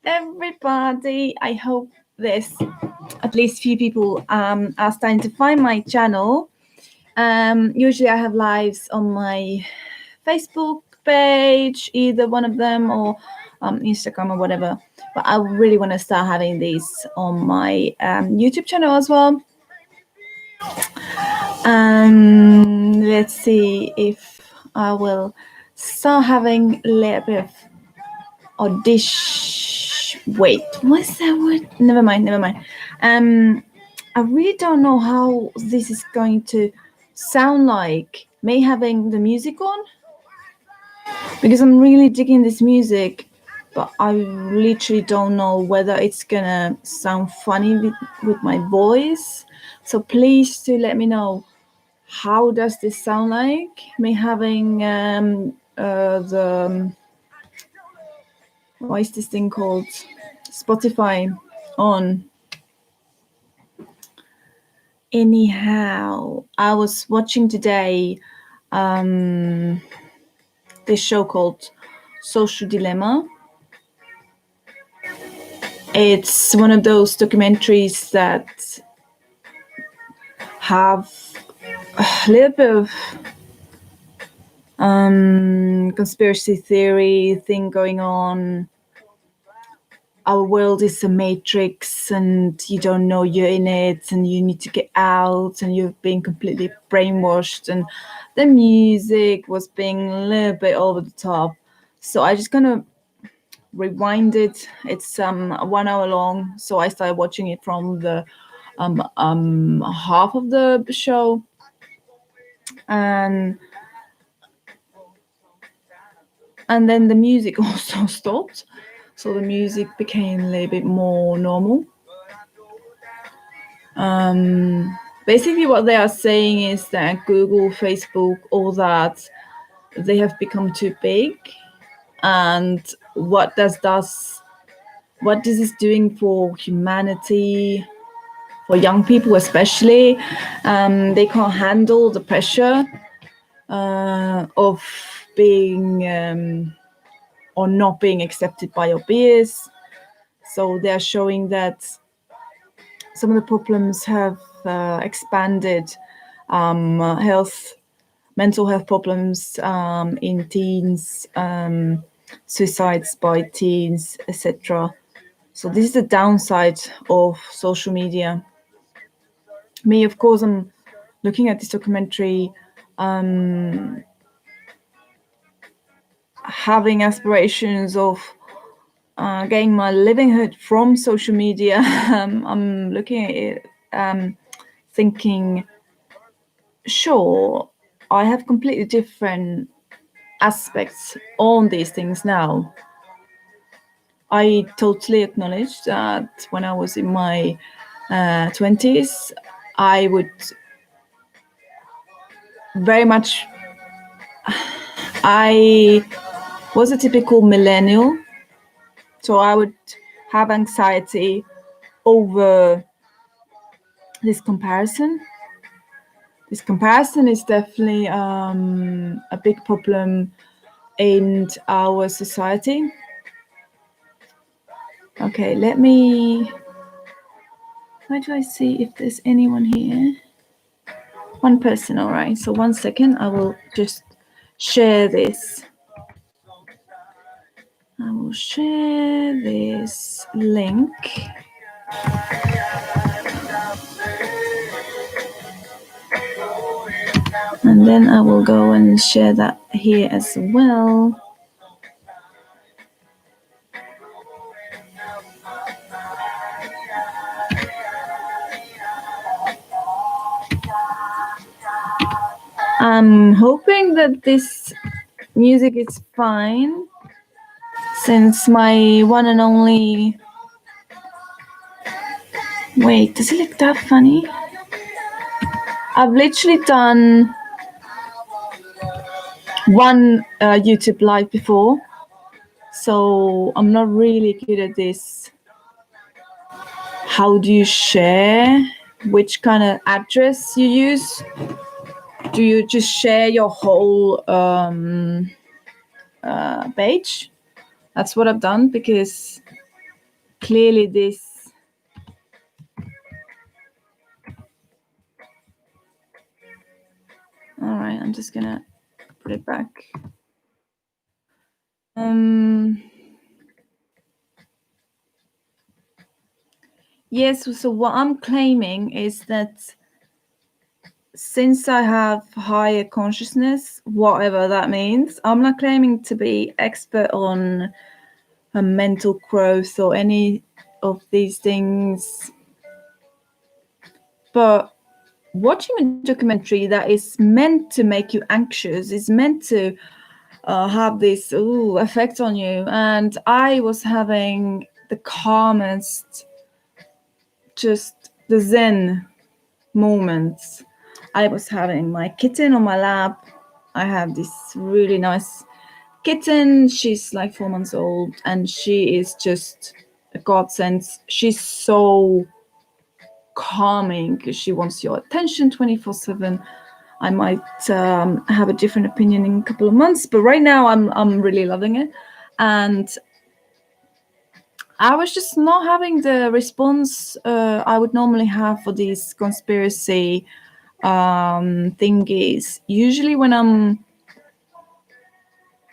everybody. I hope there's at least few people are starting to find my channel. Usually I have lives on my Facebook page, either one of them, or Instagram or whatever. But I really want to start having these on my YouTube channel as well. Let's see if I will start having a little bit of audition. Wait, what's that word? Never mind. I really don't know how this is going to sound like. Me having the music on, because I'm really digging this music, but I literally don't know whether it's gonna sound funny with my voice. So please do let me know, how does this sound like? Me having what is this thing called? Spotify on. Anyhow, I was watching today this show called Social Dilemma. It's one of those documentaries that have a little bit of conspiracy theory thing going on. Our world is a matrix and you don't know you're in it and you need to get out and you've been completely brainwashed, and the music was being a little bit over the top. So I just kind of rewind it. It's 1 hour long, so I started watching it from the half of the show, and then the music also stopped, so the music became a little bit more normal. Basically what they are saying is that Google, Facebook, all that, they have become too big, and what this is doing for humanity, for young people especially, they can't handle the pressure of being or not being accepted by your peers. So they're showing that some of the problems have expanded, mental health problems in teens, suicides by teens, etc. So this is the downside of social media. Me, of course, I'm looking at this documentary, having aspirations of getting my livelihood from social media. I'm looking at it, thinking, sure, I have completely different aspects on these things now. I totally acknowledge that when I was in my 20s, I would very much, I was a typical millennial, so I would have anxiety over this comparison. This comparison is definitely a big problem in our society. Okay, why do I see if there's anyone here? One person, all right. So 1 second, I will just share this. I will share this link. And then I will go and share that here as well. I'm hoping that this music is fine, since my one and only... Wait, does it look that funny? I've literally done one YouTube live before, so I'm not really good at this. How do you share? Which kind of address you use? Do you just share your whole page? That's what I've done, because clearly this. All right, I'm just gonna put it back. Yes, so what I'm claiming is that since I have higher consciousness, whatever that means, I'm not claiming to be expert on a mental growth or any of these things, but watching a documentary that is meant to make you anxious, is meant to have this effect on you, and I was having the calmest, just the zen moments. I was having my kitten on my lap. I have this really nice kitten. She's like 4 months old, and she is just a godsend. She's so calming because she wants your attention 24/7. I might have a different opinion in a couple of months, but right now I'm really loving it. And I was just not having the response I would normally have for these conspiracy thingies. Usually when I'm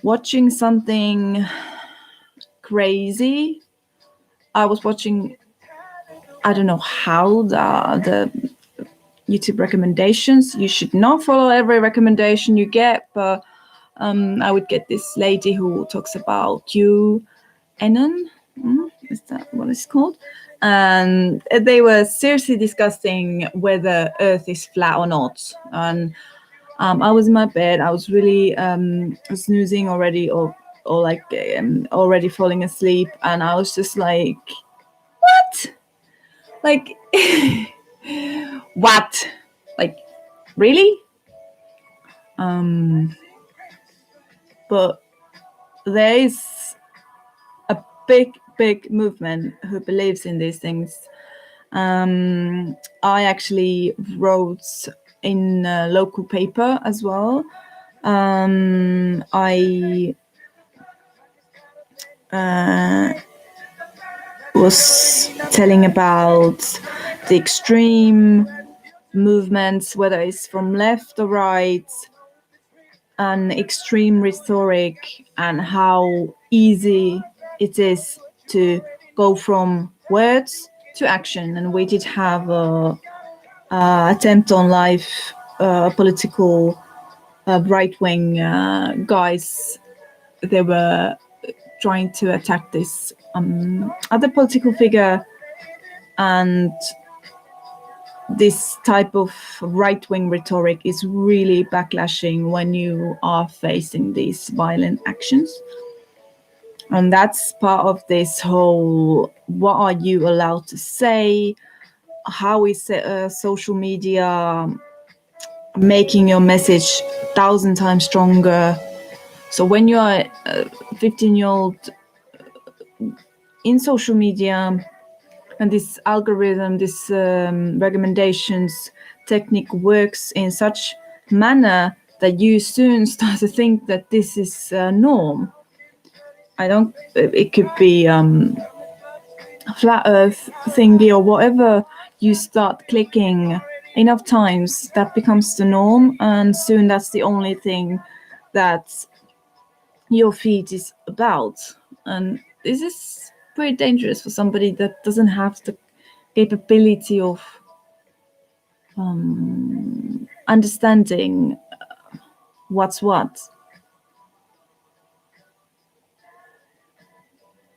watching something crazy, I was watching, I don't know how, the YouTube recommendations. You should not follow every recommendation you get, but I would get this lady who talks about you, Enon. Is that what it's called? And they were seriously discussing whether Earth is flat or not. And I was in my bed. I was really snoozing already, or like already falling asleep, and I was just like, "What? Like, what? Like, really?" But there is a big movement who believes in these things. I actually wrote in a local paper as well. I was telling about the extreme movements, whether it's from left or right, and extreme rhetoric, and how easy it is to go from words to action. And we did have a attempt on live political right-wing guys. They were trying to attack this other political figure, and this type of right-wing rhetoric is really backlashing when you are facing these violent actions. And that's part of this whole, what are you allowed to say? How is social media making your message 1,000 times stronger? So when you are a 15-year-old in social media, and this algorithm, this recommendations technique works in such manner that you soon start to think that this is norm. It could be flat earth thingy or whatever. You start clicking enough times, that becomes the norm, and soon that's the only thing that your feed is about. And this is pretty dangerous for somebody that doesn't have the capability of understanding what's what.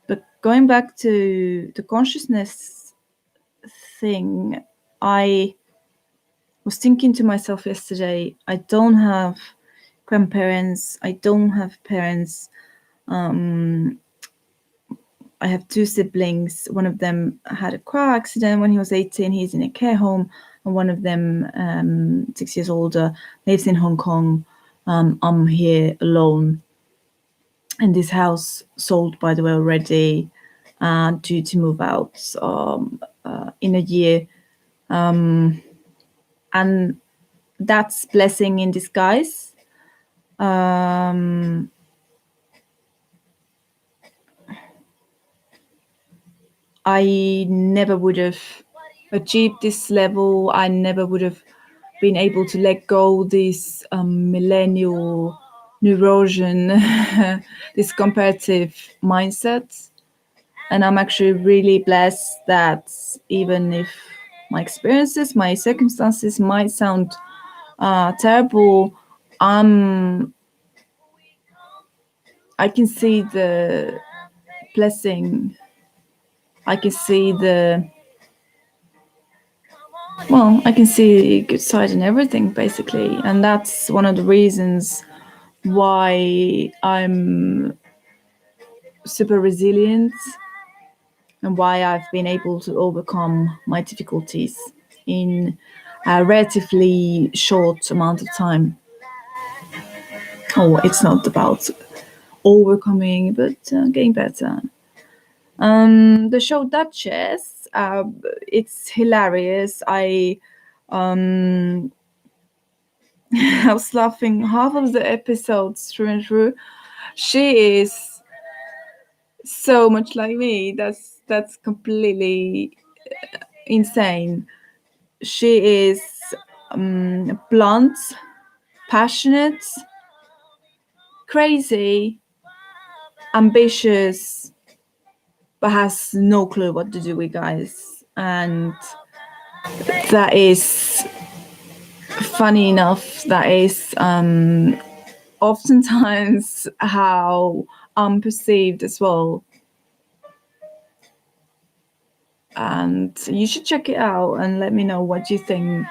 But going back to the consciousness thing, I was thinking to myself yesterday, I don't have grandparents, I don't have parents. I have two siblings. One of them had a car accident when he was 18. He's in a care home. And one of them, 6 years older, lives in Hong Kong. I'm here alone. And this house sold, by the way, already, due to move out in a year. And that's blessing in disguise. I never would have achieved this level. I never would have been able to let go this millennial neurosion, this comparative mindset. And I'm actually really blessed that even if my experiences, my circumstances might sound terrible, I can see the blessing. I can see I can see good side in everything basically, and that's one of the reasons why I'm super resilient and why I've been able to overcome my difficulties in a relatively short amount of time. Oh, it's not about overcoming, but getting better. The show Duchess, it's hilarious. I was laughing half of the episodes through and through. She is so much like me. That's completely insane. She is blunt, passionate, crazy, ambitious, but has no clue what to do with guys. And that is funny enough. That is oftentimes how I'm perceived as well. And you should check it out and let me know what you think.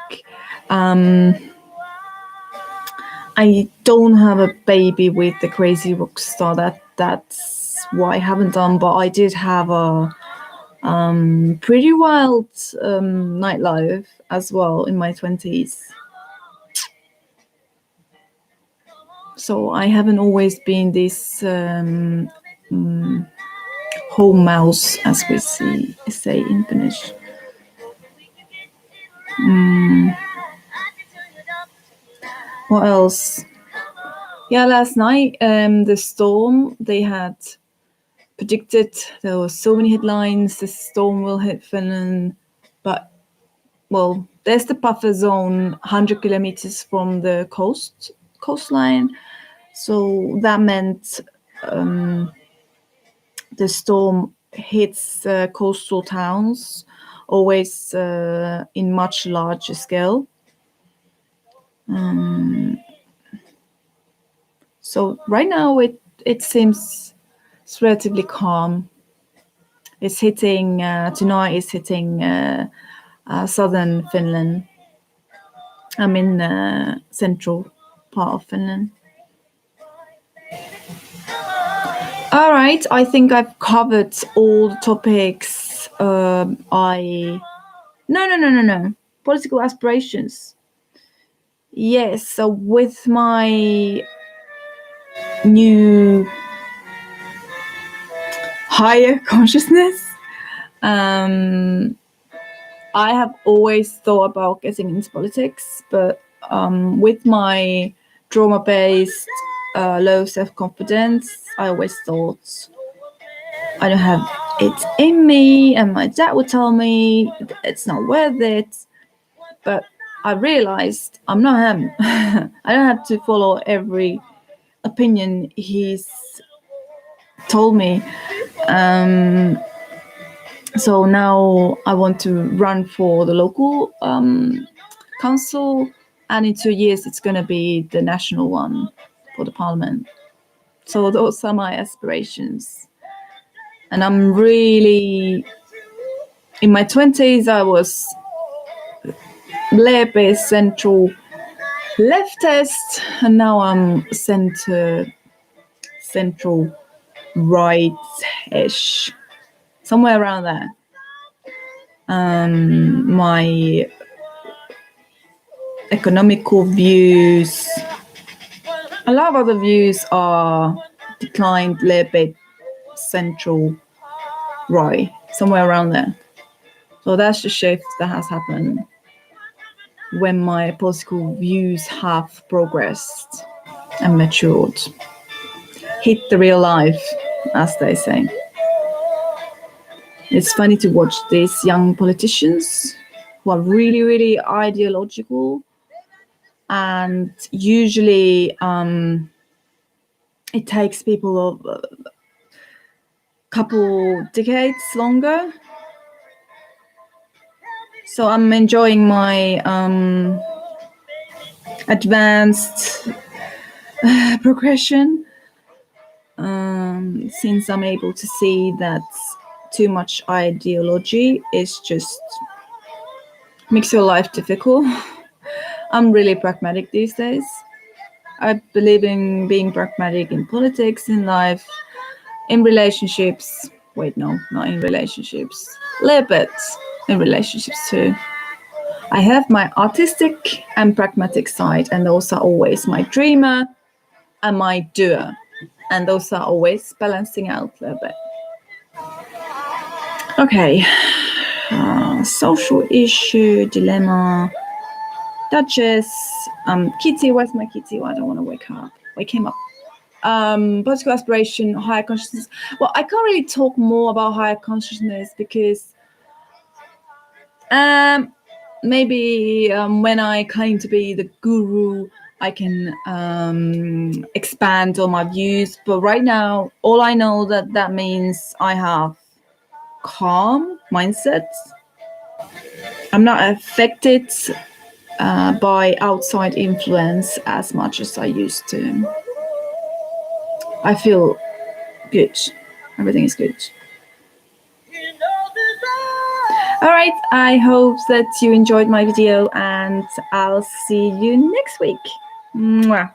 I don't have a baby with the crazy rock star. That's what I haven't done. But I did have a pretty wild nightlife as well in my 20s. So I haven't always been this home mouse, as we say in Finnish. What else? Yeah, last night the storm they had predicted, there were so many headlines, the storm will hit Finland, but well, there's the buffer zone 100 kilometers from the coastline, so that meant the storm hits coastal towns, always in much larger scale. So right now it seems it's relatively calm. It's hitting tonight. It's hitting southern Finland. I'm in the central part of Finland. All right, I think I've covered all the topics. No. Political aspirations. Yes, so with my new higher consciousness, I have always thought about getting into politics, but with my trauma-based low self-confidence, I always thought I don't have it in me, and my dad would tell me it's not worth it. But I realized I'm not him. I don't have to follow every opinion he's told me. So now I want to run for the local council, and in 2 years it's going to be the national one for the parliament. So those are my aspirations. And I'm really, in my 20s, I was left central leftist, and now I'm central right-ish, somewhere around there. My economical views, a lot of other views are declined a little bit central right, somewhere around there. So that's the shift that has happened when my political views have progressed and matured. Hit the real life, as they say. It's funny to watch these young politicians who are really, really ideological, and usually it takes people a couple decades longer. So I'm enjoying my advanced progression, since I'm able to see that too much ideology is just makes your life difficult. I'm really pragmatic these days. I believe in being pragmatic in politics, in life, in relationships. Wait, no, not in relationships. A little bit in relationships too. I have my artistic and pragmatic side, and those are always my dreamer and my doer. And those are always balancing out a little bit. Okay. Social issue, dilemma, Duchess, Kitty, where's my Kitty? Well, I don't want to wake him up. Political aspiration, higher consciousness. Well, I can't really talk more about higher consciousness because maybe when I claim to be the guru, I can expand on my views. But right now, all I know that means I have calm mindset. I'm not affected by outside influence as much as I used to. I feel good. Everything is good. All right, I hope that you enjoyed my video, and I'll see you next week. Mwah.